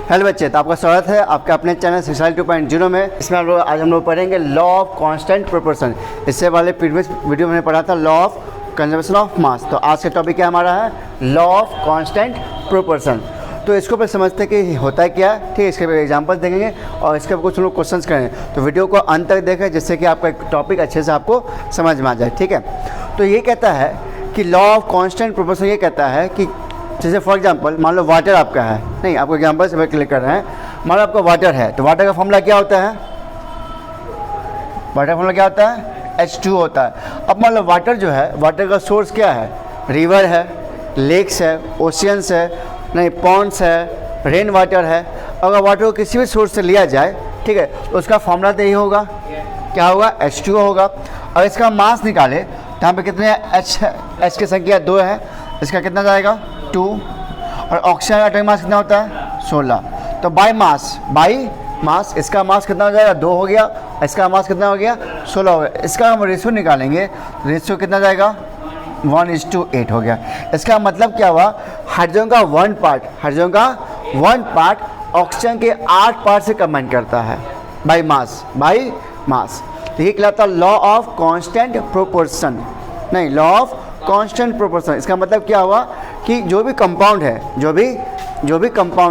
Hello बच्चे, तो आपका स्वागत है आपके अपने चैनल सिक्सटी 2.0 में। इसमें आज हम लोग पढ़ेंगे लॉ ऑफ कांस्टेंट प्रोपोर्शन। इससे वाले प्रीवियस वीडियो में पढ़ा था law of conservation of mass. तो आज का टॉपिक क्या हमारा है, लॉ ऑफ कांस्टेंट प्रोपोर्शन। तो इसको पर समझते हैं कि होता है क्या, ठीक है। इसके पर एग्जाम्पल देखेंगे और इसके पर कुछ हम लोग क्वेश्चन करेंगे। तो वीडियो को अंत तक देखें जिससे कि आपका एक टॉपिक अच्छे से आपको समझ में आ जाए, ठीक है। तो ये कहता है कि लॉ ऑफ कांस्टेंट प्रोपोर्शन ये कहता है कि जैसे फॉर एग्जांपल मान लो वाटर आपका है, नहीं आपको एग्जांपल से क्लिक कर रहे हैं। मान लो आपका वाटर है, तो वाटर का फॉर्मूला क्या होता है, वाटर का फॉर्मूला क्या होता है, H2 होता है। अब मान लो वाटर जो है, वाटर का सोर्स क्या है, रिवर है, लेक्स है, ओशियंस है, नहीं पॉन्ड्स है, रेन वाटर है। अगर वाटर को किसी भी सोर्स से लिया जाए, ठीक है, तो उसका फॉर्मूला तो यही होगा, क्या होगा, H2 होगा। और इसका मास निकाले तो यहाँ पे कितने H की संख्या 2 है, इसका कितना जाएगा 2। और ऑक्सीजन का एटॉमिक मास कितना होता है 16। तो बाय मास इसका मास कितना हो जाएगा 2 हो गया, इसका मास कितना हो गया 16 हो गया। इसका हम रेशियो निकालेंगे, रेशियो कितना जाएगा 1:8 हो गया। इसका मतलब क्या हुआ, हाइड्रोजन का 1 पार्ट ऑक्सीजन के 8 पार्ट से कंबाइन करता है बाय मास। तो ये कहलाता है लॉ ऑफ कांस्टेंट प्रोपोर्शन, नहीं लॉ ऑफ कांस्टेंट प्रोपोर्शन। इसका मतलब क्या हुआ कि जो भी कंपाउंड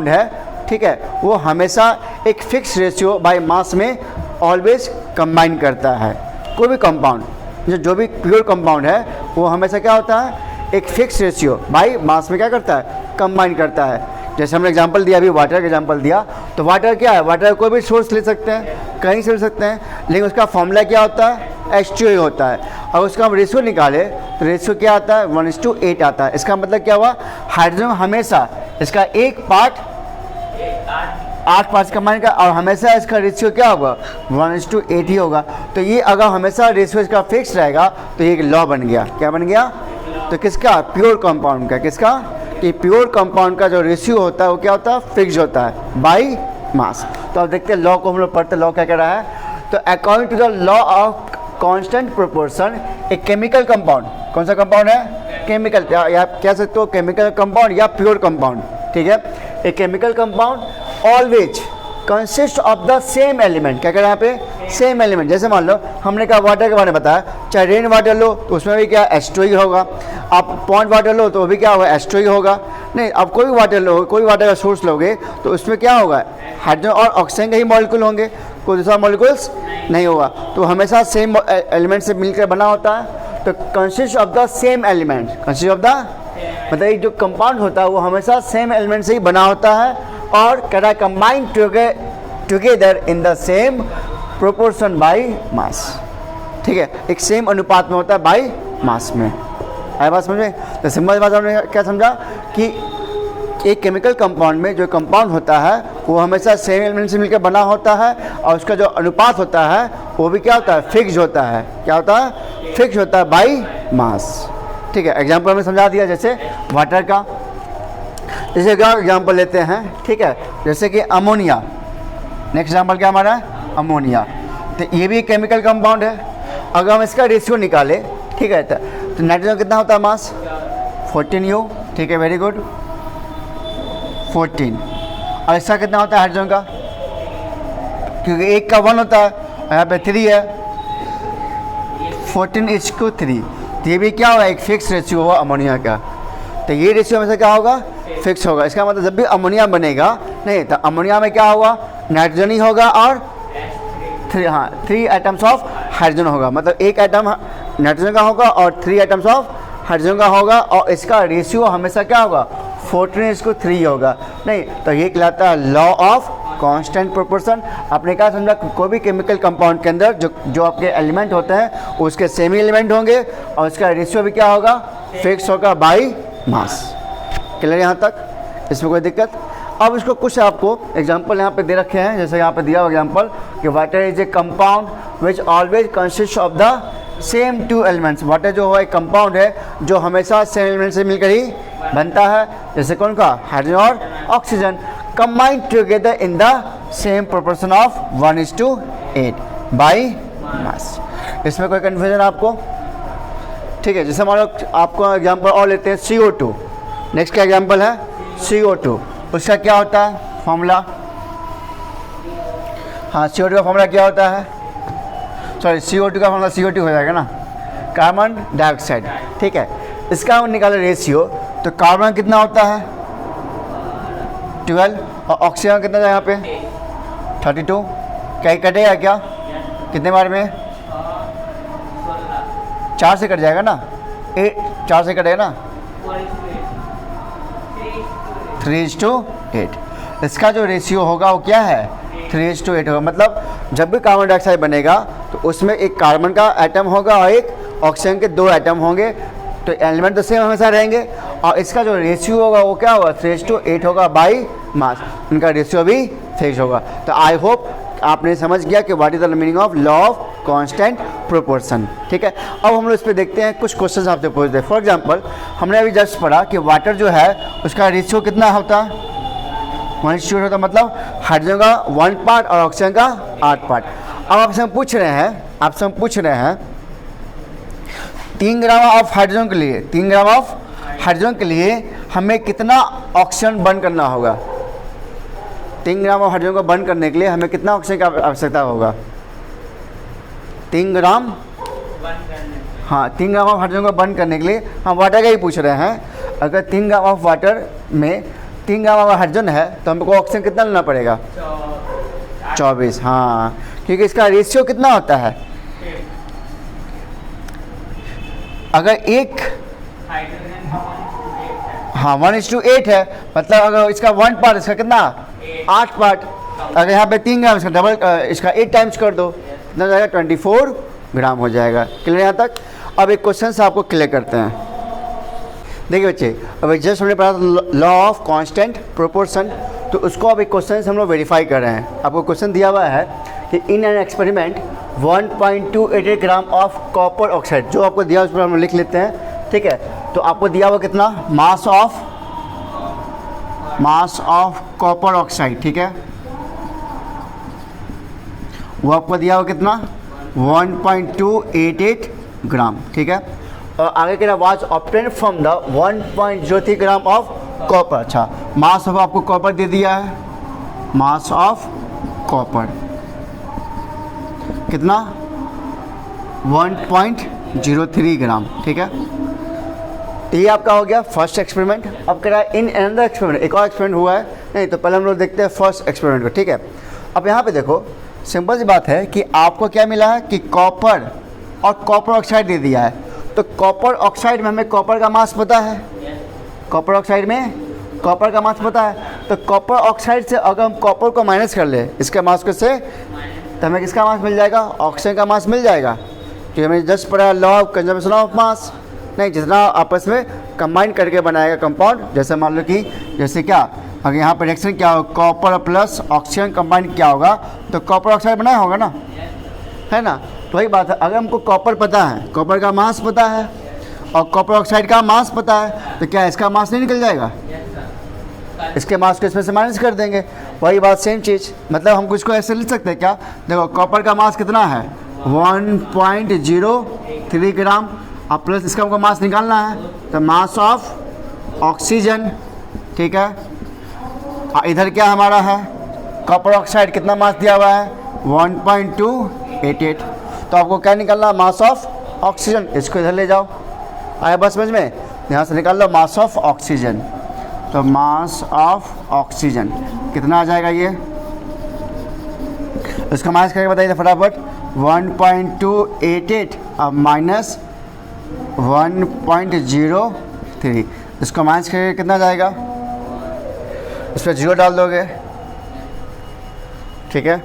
है, ठीक है, वो हमेशा एक फिक्स रेशियो बाय मास में ऑलवेज कंबाइन करता है। कोई भी कंपाउंड, जो भी प्योर कंपाउंड है, वो हमेशा क्या होता है, एक फिक्स रेशियो बाय मास में क्या करता है, कंबाइन करता है। जैसे हमने एग्जांपल दिया, अभी वाटर का एग्जांपल दिया, तो वाटर क्या है, वाटर कोई भी सोर्स ले सकते हैं, कहीं से ले सकते हैं, लेकिन उसका फॉर्मूला क्या होता है, H2 होता है। और उसका हम रेशियो निकाले तो रेशियो क्या आता है 1:8 आता है। इसका मतलब क्या हुआ, हाइड्रोजन हमेशा इसका एक पार्ट 8 पार्ट्स कंबाइन का, और हमेशा इसका रेशियो क्या होगा 1:8 ही होगा। तो ये अगर हमेशा रेशियो इसका फिक्स रहेगा तो ये लॉ बन गया, क्या बन गया, तो किसका, प्योर कंपाउंड का, किसका, कि प्योर कंपाउंड का जो रेशियो होता है वो क्या होता है, फिक्स होता है बाय मास। तो अब देखते हैं लॉ को, हम लोग पढ़ते लॉ क्या कह रहा है। तो according to the law of constant proportion, एक केमिकल कंपाउंड, कौन सा कंपाउंड है, केमिकल, या आप कह सकते हो केमिकल कंपाउंड या प्योर कंपाउंड, ठीक है। एक chemical compound always consist of the same element, क्या कह रहे हैं यहाँ पे, सेम एलिमेंट। जैसे मान लो हमने कहा वाटर के बारे में बताया, चाहे रेन वाटर लो तो उसमें भी क्या H2 ही होगा, आप पॉन्ड वाटर लो तो वो भी क्या होगा, H2 ही होगा। नहीं, आप कोई भी वाटर लो, कोई वाटर का सोर्स लोगे तो उसमें क्या होगा, हाइड्रोजन और ऑक्सीजन के ही मॉलिक्यूल होंगे, कोई दूसरा मॉलिक्यूल्स नहीं होगा। तो हमेशा सेम एलिमेंट से मिलकर बना होता है। तो consist of the same element, consist of the मतलब एक जो कंपाउंड होता है वो हमेशा सेम एलिमेंट से ही बना होता है, और कह रहा है combined together in the same proportion by mass, ठीक है, एक सेम अनुपात में होता है बाय मास में। आया बात समझ में। तो सिंपल बात हमने क्या समझा कि एक केमिकल कंपाउंड में जो कंपाउंड होता है वो हमेशा सेम एलिमेंट से मिलकर बना होता है, और उसका जो अनुपात होता है वो भी क्या होता है, फिक्स होता है, क्या होता है, फिक्स होता है बाय मास, ठीक है। एग्जाम्पल में समझा दिया, जैसे वाटर का, जैसे क्या एग्जाम्पल लेते हैं, ठीक है, जैसे कि अमोनिया। नेक्स्ट एग्जाम्पल क्या हमारा है, अमोनिया। तो ये भी एक केमिकल कंपाउंड है। अगर हम इसका रेशियो निकाले, ठीक है, तो नाइट्रोजन कितना होता है मास 14U, ठीक है, वेरी गुड 14। और इसका कितना होता है हाइड्रोजन का, क्योंकि एक का 1 होता है, यहाँ पे 3 है, 14:3। तो ये भी क्या होगा, एक फिक्स रेशियो होगा अमोनिया का। तो ये रेशियो हमेशा क्या होगा, फिक्स होगा। इसका मतलब जब भी अमोनिया बनेगा, नहीं तो अमोनिया में क्या होगा, नाइट्रोजन ही होगा और 3 एटम्स ऑफ हाइड्रोजन होगा। मतलब एक एटम नाइट्रोजन का होगा और 3 एटम्स ऑफ हाइड्रोजन का होगा, और इसका रेशियो हमेशा क्या होगा 14:3 होगा। नहीं तो ये कहलाता है लॉ ऑफ कांस्टेंट प्रोपोर्शन। आपने क्या समझा, कोई भी केमिकल कंपाउंड के अंदर जो आपके एलिमेंट होते हैं उसके सेम ही एलिमेंट होंगे, और उसका रेशियो भी क्या होगा, फिक्स होगा बाय मास। क्लियर यहाँ तक, इसमें कोई दिक्कत। अब इसको कुछ आपको एग्जांपल यहाँ पे दे रखे हैं, जैसे यहाँ पे दिया हुआ एग्जांपल कि water is a compound which always consist of the same 2 elements. Water जो है एक कंपाउंड है जो हमेशा सेम एलिमेंट से मिलकर ही बनता है, जैसे कौन का, हाइड्रोजन और oxygen, combined together in the same proportion of 1:8 by mass. इसमें कोई कन्फ्यूजन आपको, ठीक है। जैसे मान लो आपको एग्जांपल और लेते हैं CO2। नेक्स्ट का एग्जांपल है CO2, उसका क्या होता है फॉर्मूला, हाँ CO2 का फॉर्मूला क्या होता है, सॉरी CO2 का फॉर्मूला CO2 हो जाएगा ना, कार्बन डाइऑक्साइड, ठीक है। इसका हम निकाले रेशियो, तो कार्बन कितना होता है 12 और ऑक्सीजन कितना जाएगा यहाँ पे 32, क्या ही कटेगा क्या, कितने बार में 4 से कट जाएगा ना, 4 से कटेगा ना 3:8। इसका जो रेशियो होगा वो क्या है 3:8 होगा। मतलब जब भी कार्बन डाइऑक्साइड बनेगा तो उसमें एक कार्बन का एटम होगा और एक ऑक्सीजन के 2 एटम होंगे, तो एलिमेंट तो सेम हमेशा रहेंगे, और इसका जो रेशियो होगा वो क्या होगा 3:8 होगा बाई मास, उनका रेशियो भी फिक्स होगा। तो आई होप आपने समझ गया कि what is the meaning of law of constant proportion, ठीक है। अब हम लोग इस पर देखते हैं, कुछ क्वेश्चन आपसे पूछते हैं। फॉर एग्जांपल हमने अभी जस्ट पढ़ा कि वाटर जो है उसका रेशियो कितना होता है 1:8 होता है, मतलब हाइड्रोजन का 1 पार्ट और ऑक्सीजन का 8 पार्ट। अब आपसे हम पूछ रहे हैं 3 ग्राम ऑफ हाइड्रोजन के लिए 3 ग्राम ऑफ हाइड्रोजन के लिए हमें कितना ऑक्सीजन बर्न करना होगा, 3 ग्राम ऑफ हाइड्रोजन को बर्न करने के लिए हमें कितना ऑक्सीजन की आवश्यकता होगा 3 ग्राम, हाँ 3 ग्राम ऑफ हाइड्रोजन को बर्न करने के लिए हम वाटर का ही पूछ रहे हैं। अगर 3 ग्राम ऑफ वाटर में 3 ग्राम ऑफ हाइड्रोजन है तो हमको ऑक्सीजन कितना लेना पड़ेगा 24, हाँ क्योंकि इसका रेशियो कितना होता है, अगर एक हाँ 1:8 है, मतलब अगर इसका 1 पार्ट इसका कितना 8 पार्ट, अगर यहाँ पे 3 ग्राम इसका डबल इसका 8 टाइम्स कर दो कितना हो जाएगा 24 ग्राम हो जाएगा। क्लियर यहाँ तक। अब एक क्वेश्चन से आपको क्लियर करते हैं। देखिए बच्चे, अभी जस्ट हमने पढ़ा लॉ ऑफ कांस्टेंट प्रोपोर्शन, तो उसको अब एक क्वेश्चन से हम लोग वेरीफाई कर रहे हैं। आपको क्वेश्चन दिया हुआ है कि in an experiment 1.288 gram of copper oxide, जो आपको दिया उस पर हम लिख लेते हैं, ठीक है। तो आपको दिया हुआ कितना मास ऑफ कॉपर ऑक्साइड, ठीक है, वो आपको दिया हुआ कितना 1.288 ग्राम, ठीक है। और आगे कह रहा was obtained from the 1.03 gram of copper. अच्छा, मास ऑफ आपको कॉपर दे दिया है, मास ऑफ कॉपर कितना 1.03 ग्राम, ठीक है। तो ये आपका हो गया फर्स्ट एक्सपेरिमेंट। अब कह रहा है इन अनदर एक्सपेरिमेंट, एक और एक्सपेरिमेंट हुआ है नहीं, तो पहले हम लोग देखते हैं फर्स्ट एक्सपेरिमेंट को, ठीक है। अब यहाँ पे देखो सिंपल सी बात है कि आपको क्या मिला है कि कॉपर और कॉपर ऑक्साइड दे दिया है, तो कॉपर ऑक्साइड में हमें कॉपर का मास पता है, कॉपर ऑक्साइड में कॉपर का मास पता है, तो कॉपर ऑक्साइड से अगर हम कॉपर को माइनस कर ले इसके मास को से, तो हमें किसका मास मिल जाएगा ऑक्सीजन का मास मिल जाएगा। तो हमें जस्ट पढ़ा law of conservation of mass, नहीं जितना आपस में कंबाइन करके बनाएगा कंपाउंड, जैसे मान लो कि जैसे क्या अगर यहाँ पर रिएक्शन क्या होगा कॉपर प्लस ऑक्सीजन कंबाइन क्या होगा, तो कॉपर ऑक्साइड बनाया होगा ना, है ना। तो वही बात है, अगर हमको कॉपर पता है, कॉपर का मास पता है और कॉपर ऑक्साइड का मास पता है, तो क्या इसका मास नहीं निकल जाएगा, इसके मास को इसमें से माइनस कर देंगे। वही बात सेम चीज़, मतलब हम कुछ को ऐसे लिख सकते हैं क्या, देखो कॉपर का मास कितना है 1.03 ग्राम, अब प्लस इसका हमको मास निकालना है, तो मास ऑफ ऑक्सीजन, ठीक है। इधर क्या हमारा है कॉपर ऑक्साइड कितना मास दिया हुआ है 1.288, तो आपको क्या निकालना मास ऑफ ऑक्सीजन, इसको इधर ले जाओ, आया बस समझ में, यहाँ से निकाल लो मास ऑफ ऑक्सीजन, तो मास ऑफ ऑक्सीजन कितना आ जाएगा ये, इसका माइनस करके बताइए फटाफट 1.288 अब माइनस 1.03, इसको माइनस करके कितना जाएगा, इस पर 0 डाल दोगे, ठीक है।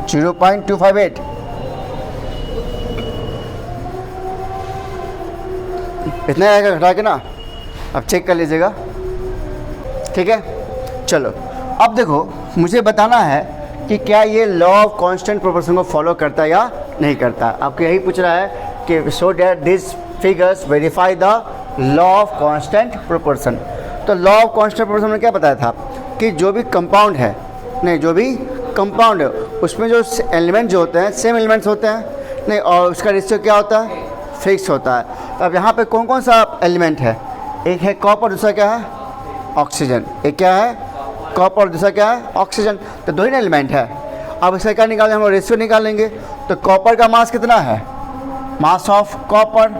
.258 इतना आएगा घटा के ना, अब चेक कर लीजिएगा, ठीक है। चलो अब देखो मुझे बताना है कि क्या ये लॉ ऑफ कांस्टेंट प्रोपोर्शन को फॉलो करता है या नहीं करता। आपको यही पूछ रहा है कि so that this figures verify the law of constant proportion. तो लॉ ऑफ कांस्टेंट प्रोपोर्शन में क्या बताया था कि जो भी कंपाउंड है, नहीं जो भी कंपाउंड है उसमें जो एलिमेंट जो होते हैं सेम एलिमेंट्स होते हैं, नहीं और उसका रेशियो क्या होता है फिक्स होता है। तो अब यहाँ पे कौन कौन सा एलिमेंट है, एक है कॉपर, दूसरा क्या है ऑक्सीजन। एक क्या है कॉपर, दूसरा क्या है ऑक्सीजन, तो दो ही ना एलिमेंट है। अब इसका क्या निकालें हम लोग, रेशियो निकालेंगे। तो कॉपर का मास कितना है, mass of copper,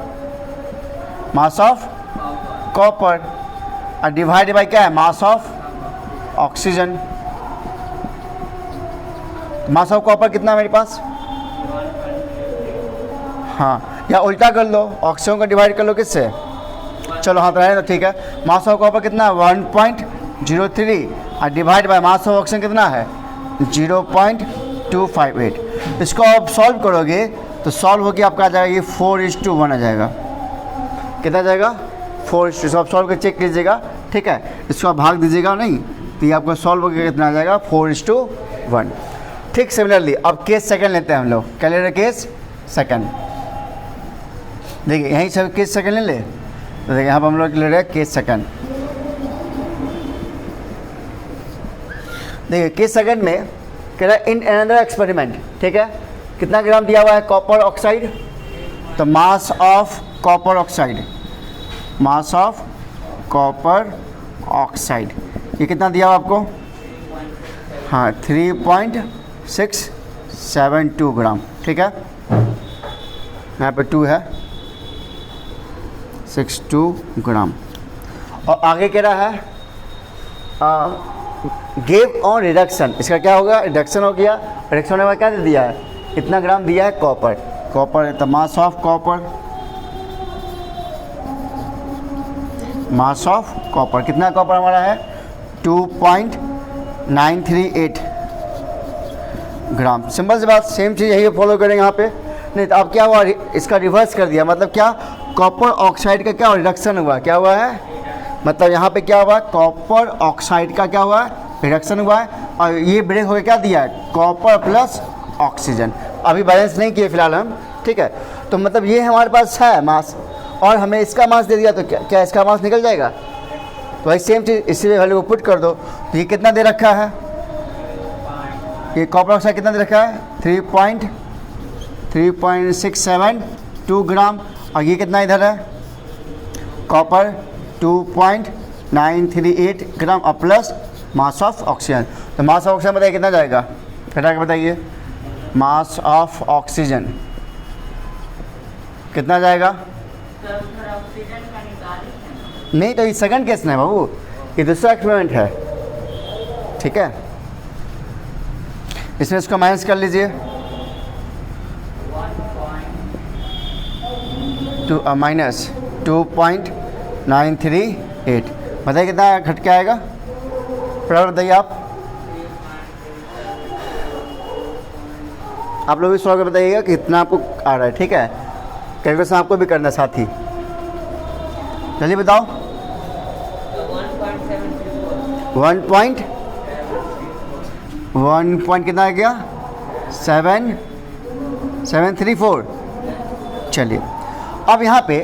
mass of copper, और डिवाइड बाय क्या है, mass of oxygen. Mass of copper कितना है मेरे पास, हाँ, या उल्टा कर लो, ऑक्सीजन को डिवाइड कर लो किससे, चलो हाँ तो रहे तो ठीक है। मास ऑफ कॉपर कितना है 1.03 और divide by mass of oxygen कितना है 0.258। इसको आप सॉल्व करोगे तो सॉल्व होकर आपका आ जाएगा ये 4:1 आ जाएगा। कितना जाएगा 4:1। आप सॉल्व कर चेक कीजिएगा, ठीक है। इसको आप भाग दीजिएगा नहीं तो ये आपका सॉल्व होकर कितना आ जाएगा 4:1। ठीक सिमिलरली अब केस सेकंड लेते हैं हम लोग। क्या ले रहे केस सेकंड, देखिए यहीं से केस सेकंड ले ले, तो देखिए यहाँ पर हम लोग ले रहे हैं केस सेकंड। देखिए केस सेकंड में कह रहा है इन अनदर एक्सपेरिमेंट, ठीक है। कितना ग्राम दिया हुआ है कॉपर ऑक्साइड, तो mass of copper oxide, mass of copper oxide ये कितना दिया हुआ आपको, हाँ 3.672 ग्राम, ठीक है। यहाँ पे 2 है 62 ग्राम। और आगे कह रहा है गिव ऑन रिडक्शन, इसका क्या होगा रिडक्शन हो गया। रिडक्शन होने में क्या दे दिया है, इतना ग्राम दिया है कॉपर, कॉपर तो mass of copper, mass of copper कितना कॉपर हमारा है 2.938 ग्राम। सिंपल सी बात, सेम चीज़ यही फॉलो करेंगे यहाँ पे। नहीं तो अब क्या हुआ, इसका रिवर्स कर दिया, मतलब क्या कॉपर ऑक्साइड का क्या रिडक्शन हुआ, क्या हुआ है, मतलब यहाँ पे क्या हुआ कॉपर ऑक्साइड का क्या हुआ है रिडक्शन हुआ है। और ये ब्रेक होकर क्या दिया है कॉपर प्लस ऑक्सीजन। अभी बैलेंस नहीं किए फिलहाल हम, ठीक है। तो मतलब ये हमारे पास है मास और हमें इसका मास दे दिया, तो क्या इसका मास निकल जाएगा। तो भाई सेम चीज़ इसी वैल्यू को पुट कर दो। तो ये कितना दे रखा है, ये कॉपर ऑक्साइड कितना दे रखा है 3.672 ग्राम। और ये कितना इधर है कॉपर 2.938 ग्राम और प्लस मास ऑफ ऑक्सीजन। तो मास ऑफ ऑक्सीजन बताइए कितना जाएगा, घटा के बताइए। मास ऑफ ऑक्सीजन कितना जाएगा, नहीं तो ये सेकंड केस नहीं बाबू, ये दूसरा एक्सपेरिमेंट है, ठीक है। इसमें इसको माइनस कर लीजिए, माइनस 2.938 बताइए कितना घट के आएगा, फटाफट बताइए आप लोग भी सॉल्व कर बताइएगा कि कितना आपको आ रहा है, ठीक है। कैलकुलेशन आपको भी करना है साथ ही, जल्दी बताओ। 1 कितना आ गया 734। चलिए अब यहाँ पे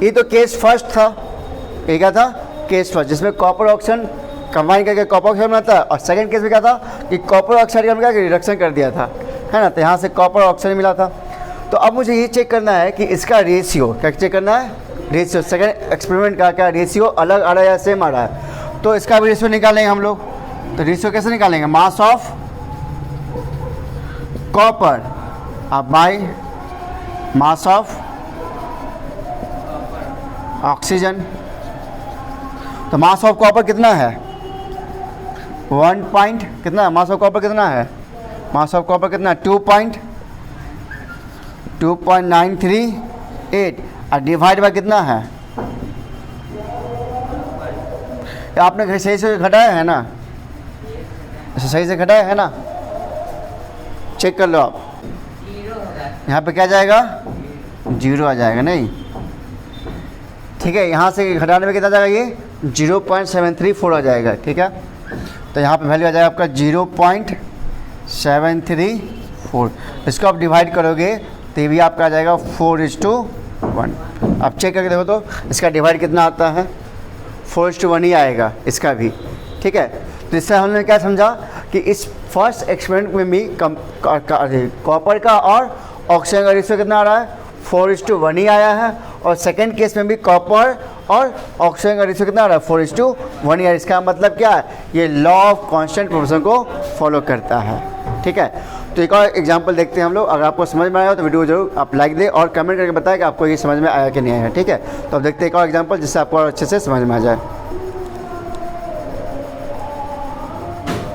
ये तो केस फर्स्ट था, ये क्या था केस फर्स्ट, जिसमें कॉपर ऑक्सीजन कंबाइन करके कॉपर ऑक्साइड बनाता है। और सेकंड केस में क्या था कि कॉपर ऑक्साइड का क्या रिडक्शन कर दिया था, है ना, तो यहाँ से कॉपर ऑक्साइड मिला था। तो अब मुझे ये चेक करना है कि इसका रेशियो क्या चेक करना है, रेशियो सेकंड एक्सपेरिमेंट का क्या रेशियो अलग आ रहा है या सेम आ रहा है। तो इसका भी रेशियो निकालेंगे हम लोग। तो रेशियो कैसे निकालेंगे, मास ऑफ कॉपर अब बाय मास ऑफ ऑक्सीजन। तो मास ऑफ कॉपर कितना है 1 पॉइंट कितना, मास ऑफ कॉपर कितना है, मास ऑफ कॉपर कितना 2.938 और डिवाइड बाय कितना है, आपने सही से घटाया है ना, सही से घटाया है ना, चेक कर लो आप। यहाँ पे क्या जाएगा 0 आ जाएगा नहीं, ठीक है। यहाँ से घटाने में कितना जाएगा ये 0.734 आ जाएगा, ठीक है। तो यहाँ पे वैल्यू आ जाएगा आपका 0.734। इसको आप डिवाइड करोगे तो ये भी आपका आ जाएगा 4:1। आप चेक करके देखो तो इसका डिवाइड कितना आता है 4:1 ही आएगा इसका भी, ठीक है। तो इससे हमने क्या समझा कि इस फर्स्ट एक्सपेरिमेंट में भी कॉपर का और ऑक्सीजन का रेशियो कितना आ रहा है 4:1 ही आया है। और सेकेंड केस में भी कॉपर और ऑक्सीजन का रेशियो कितना आ रहा है 4:1 यार। इसका मतलब क्या है, ये लॉ ऑफ कांस्टेंट प्रोपोर्शन को फॉलो करता है। ठीक है, तो एक और एग्जांपल देखते हैं हम लोग। अगर आपको समझ में आया हो तो वीडियो जरूर आप लाइक दें और कमेंट करके बताएं कि आपको ये समझ में आया कि नहीं आया। ठीक है, तो अब देखते हैं एक और एग्जांपल जिससे आपको और अच्छे से समझ में आ जाए।